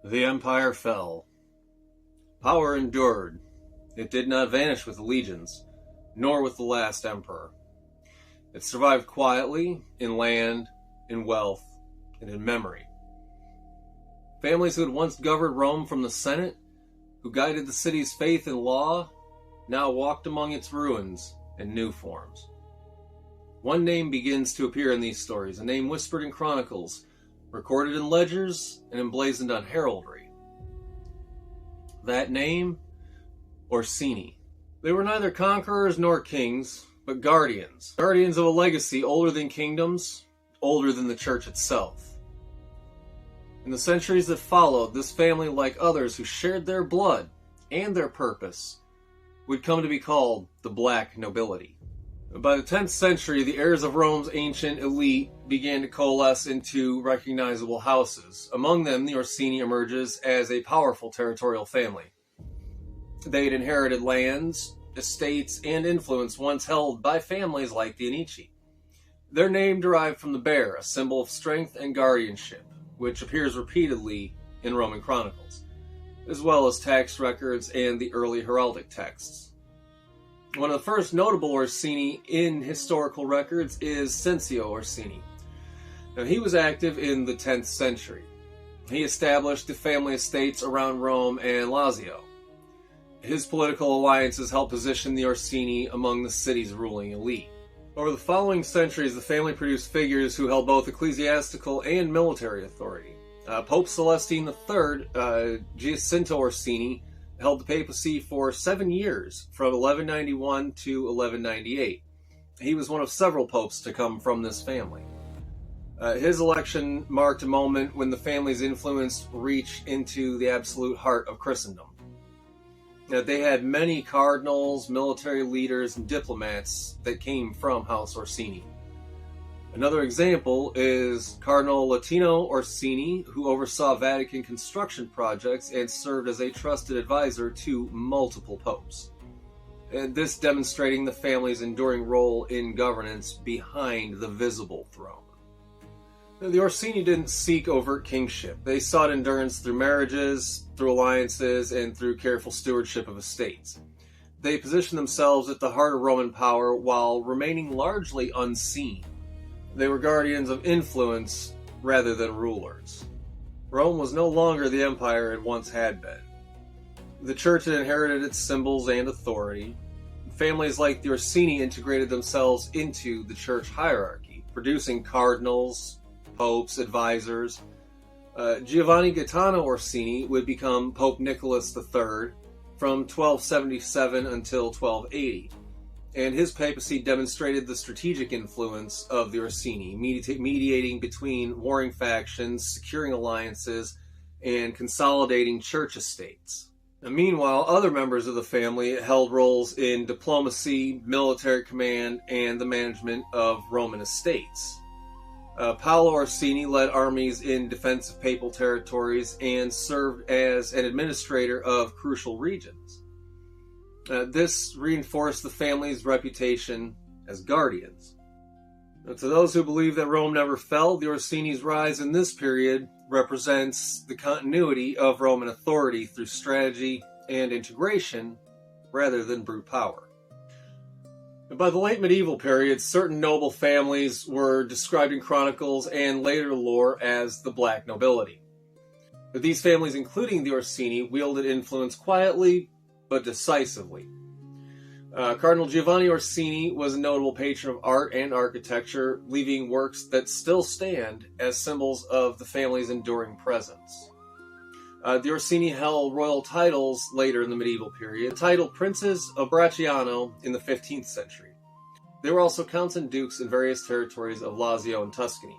The empire fell. Power endured. It did not vanish with the legions, nor with the last emperor. It survived quietly, in land, in wealth, and in memory. Families who had once governed Rome from the Senate, who guided the city's faith and law, now walked among its ruins in new forms. One name begins to appear in these stories, a name whispered in chronicles, recorded in ledgers, and emblazoned on heraldry. That name, Orsini. They were neither conquerors nor kings, but guardians. Guardians of a legacy older than kingdoms, older than the church itself. In the centuries that followed, this family, like others who shared their blood and their purpose, would come to be called the Black Nobility. By the 10th century, the heirs of Rome's ancient elite began to coalesce into recognizable houses. Among them, the Orsini emerges as a powerful territorial family. They had inherited lands, estates, and influence once held by families like the Anici. Their name derived from the bear, a symbol of strength and guardianship, which appears repeatedly in Roman chronicles, as well as tax records and the early heraldic texts. One of the first notable Orsini in historical records is Cencio Orsini. Now, he was active in the 10th century. He established the family estates around Rome and Lazio. His political alliances helped position the Orsini among the city's ruling elite. Over the following centuries, the family produced figures who held both ecclesiastical and military authority. Pope Celestine III, Giacinto Orsini, held the papacy for 7 years, from 1191 to 1198. He was one of several popes to come from this family. His election marked a moment when the family's influence reached into the absolute heart of Christendom. They had many cardinals, military leaders, and diplomats that came from House Orsini. Another example is Cardinal Latino Orsini, who oversaw Vatican construction projects and served as a trusted advisor to multiple popes. And this demonstrating the family's enduring role in governance behind the visible throne. Now, the Orsini didn't seek overt kingship. They sought endurance through marriages, through alliances, and through careful stewardship of estates. They positioned themselves at the heart of Roman power while remaining largely unseen. They were guardians of influence rather than rulers. Rome was no longer the empire it once had been. The church had inherited its symbols and authority. Families like the Orsini integrated themselves into the church hierarchy, producing cardinals, popes, advisors. Giovanni Gaetano Orsini would become Pope Nicholas III from 1277 until 1280. And his papacy demonstrated the strategic influence of the Orsini, mediating between warring factions, securing alliances, and consolidating church estates. Now, meanwhile, other members of the family held roles in diplomacy, military command, and the management of Roman estates. Paolo Orsini led armies in defense of papal territories and served as an administrator of crucial regions. This reinforced the family's reputation as guardians. Now, to those who believe that Rome never fell, the Orsini's rise in this period represents the continuity of Roman authority through strategy and integration rather than brute power. By the late medieval period, certain noble families were described in chronicles and later lore as the Black Nobility. But these families, including the Orsini, wielded influence quietly but decisively. Cardinal Giovanni Orsini was a notable patron of art and architecture, leaving works that still stand as symbols of the family's enduring presence. The Orsini held royal titles later in the medieval period, titled Princes of Bracciano in the 15th century. They were also counts and dukes in various territories of Lazio and Tuscany,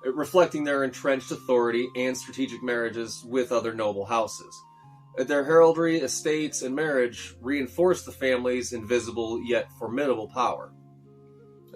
reflecting their entrenched authority and strategic marriages with other noble houses. Their heraldry, estates, and marriage reinforced the family's invisible yet formidable power.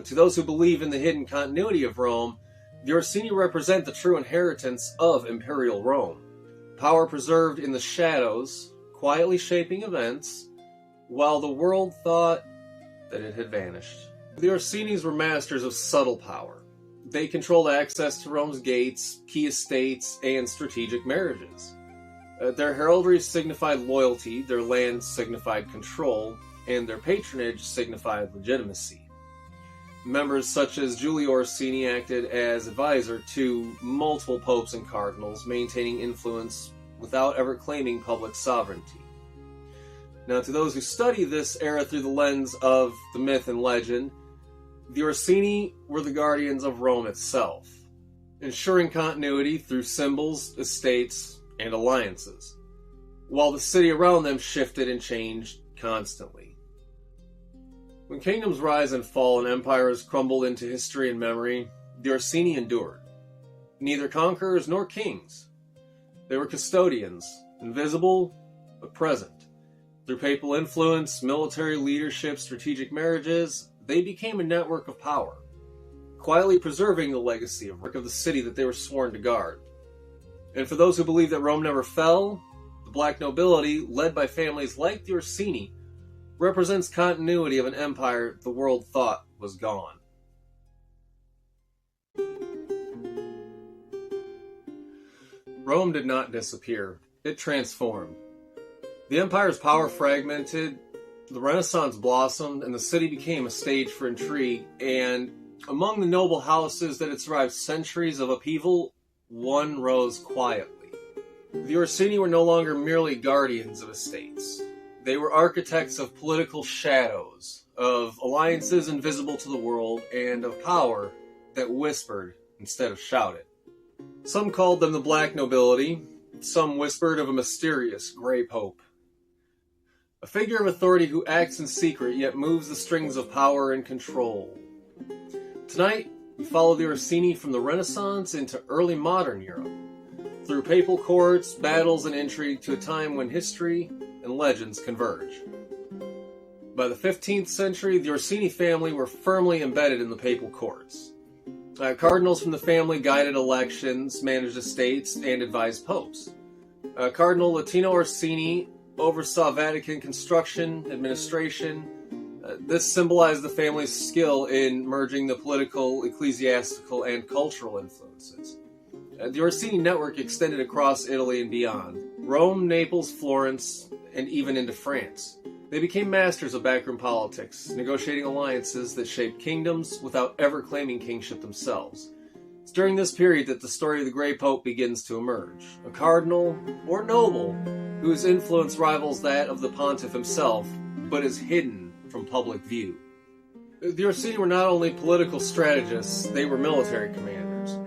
To those who believe in the hidden continuity of Rome, the Orsini represent the true inheritance of imperial Rome. Power preserved in the shadows, quietly shaping events, while the world thought that it had vanished. The Orsinis were masters of subtle power. They controlled access to Rome's gates, key estates, and strategic marriages. Their heraldry signified loyalty, their land signified control, and their patronage signified legitimacy. Members such as Giulio Orsini acted as advisor to multiple popes and cardinals, maintaining influence without ever claiming public sovereignty. Now, to those who study this era through the lens of the myth and legend, the Orsini were the guardians of Rome itself, ensuring continuity through symbols, estates, and alliances, while the city around them shifted and changed constantly. When kingdoms rise and fall and empires crumbled into history and memory, the Orsini endured. Neither conquerors nor kings. They were custodians, invisible but present. Through papal influence, military leadership, strategic marriages, they became a network of power, quietly preserving the legacy of the city that they were sworn to guard. And for those who believe that Rome never fell, the Black Nobility, led by families like the Orsini, represents continuity of an empire the world thought was gone. Rome did not disappear. It transformed. The empire's power fragmented, the Renaissance blossomed, and the city became a stage for intrigue, and among the noble houses that had survived centuries of upheaval, one rose quietly. The Orsini were no longer merely guardians of estates. They were architects of political shadows, of alliances invisible to the world, and of power that whispered instead of shouted. Some called them the Black Nobility, some whispered of a mysterious Grey Pope. A figure of authority who acts in secret yet moves the strings of power and control. Tonight, we follow the Orsini from the Renaissance into early modern Europe, through papal courts, battles, and intrigue to a time when history and legends converge. By the 15th century, the Orsini family were firmly embedded in the papal courts. Cardinals from the family guided elections, managed estates, and advised popes. Cardinal Latino Orsini oversaw Vatican construction, administration. This symbolized the family's skill in merging the political, ecclesiastical, and cultural influences. The Orsini network extended across Italy and beyond. Rome, Naples, Florence, and even into France. They became masters of backroom politics, negotiating alliances that shaped kingdoms without ever claiming kingship themselves. It's during this period that the story of the Grey Pope begins to emerge. A cardinal, or noble, whose influence rivals that of the pontiff himself, but is hidden from public view. The Orsini were not only political strategists, they were military commanders.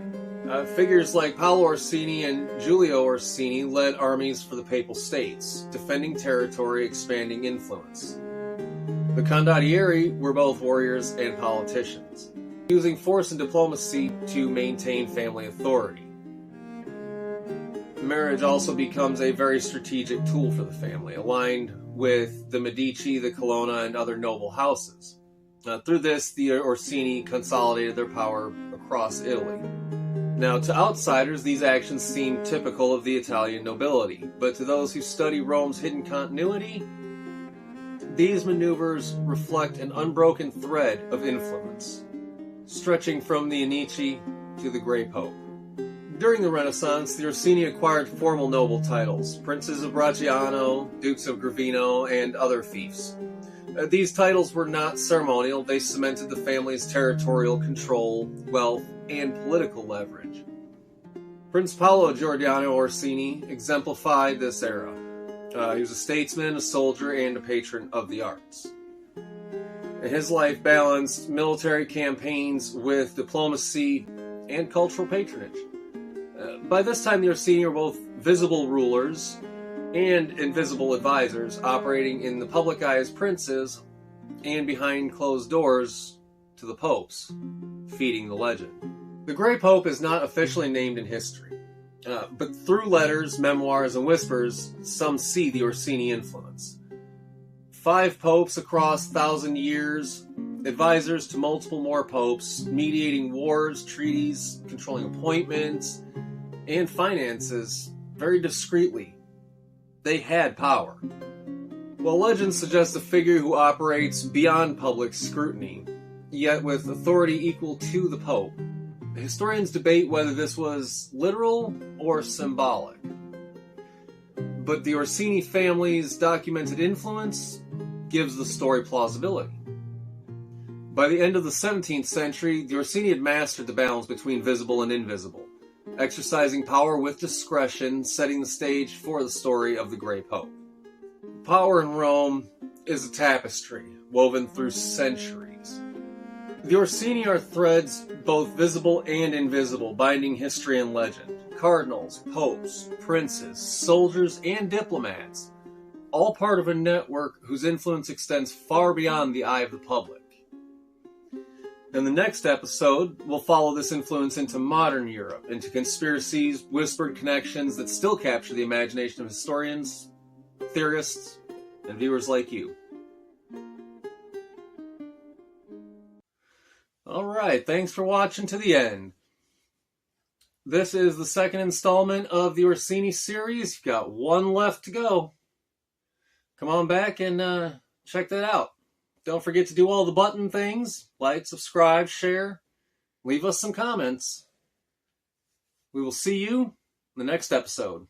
Figures like Paolo Orsini and Giulio Orsini led armies for the Papal States, defending territory, expanding influence. The Condottieri were both warriors and politicians, using force and diplomacy to maintain family authority. Marriage also becomes a very strategic tool for the family, aligned with the Medici, the Colonna, and other noble houses. Through this, the Orsini consolidated their power across Italy. Now, to outsiders, these actions seem typical of the Italian nobility, but to those who study Rome's hidden continuity, these maneuvers reflect an unbroken thread of influence, stretching from the Anici to the Grey Pope. During the Renaissance, the Orsini acquired formal noble titles, princes of Bracciano, dukes of Gravino, and other fiefs. These titles were not ceremonial, they cemented the family's territorial control, wealth, and political leverage. Prince Paolo Giordano Orsini exemplified this era. He was a statesman, a soldier, and a patron of the arts. His life balanced military campaigns with diplomacy and cultural patronage. By this time, the Orsini were both visible rulers and invisible advisors, operating in the public eye as princes and behind closed doors to the popes, feeding the legend. The Grey Pope is not officially named in history, but through letters, memoirs, and whispers, some see the Orsini influence. 5 popes across 1,000 years, advisors to multiple more popes, mediating wars, treaties, controlling appointments, and finances very discreetly. They had power. While legends suggest a figure who operates beyond public scrutiny, yet with authority equal to the Pope, historians debate whether this was literal or symbolic. but the Orsini family's documented influence gives the story plausibility. By the end of the 17th century, the Orsini had mastered the balance between visible and invisible, exercising power with discretion, setting the stage for the story of the Great Pope. Power in Rome is a tapestry woven through centuries. The Orsini are threads both visible and invisible, binding history and legend. Cardinals, popes, princes, soldiers, and diplomats, all part of a network whose influence extends far beyond the eye of the public. In the next episode, we'll follow this influence into modern Europe, into conspiracies, whispered connections that still capture the imagination of historians, theorists, and viewers like you. Alright, thanks for watching to the end. This is the second installment of the Orsini series. You've got one left to go. Come on back and check that out. Don't forget to do all the button things. Like, subscribe, share. Leave us some comments. We will see you in the next episode.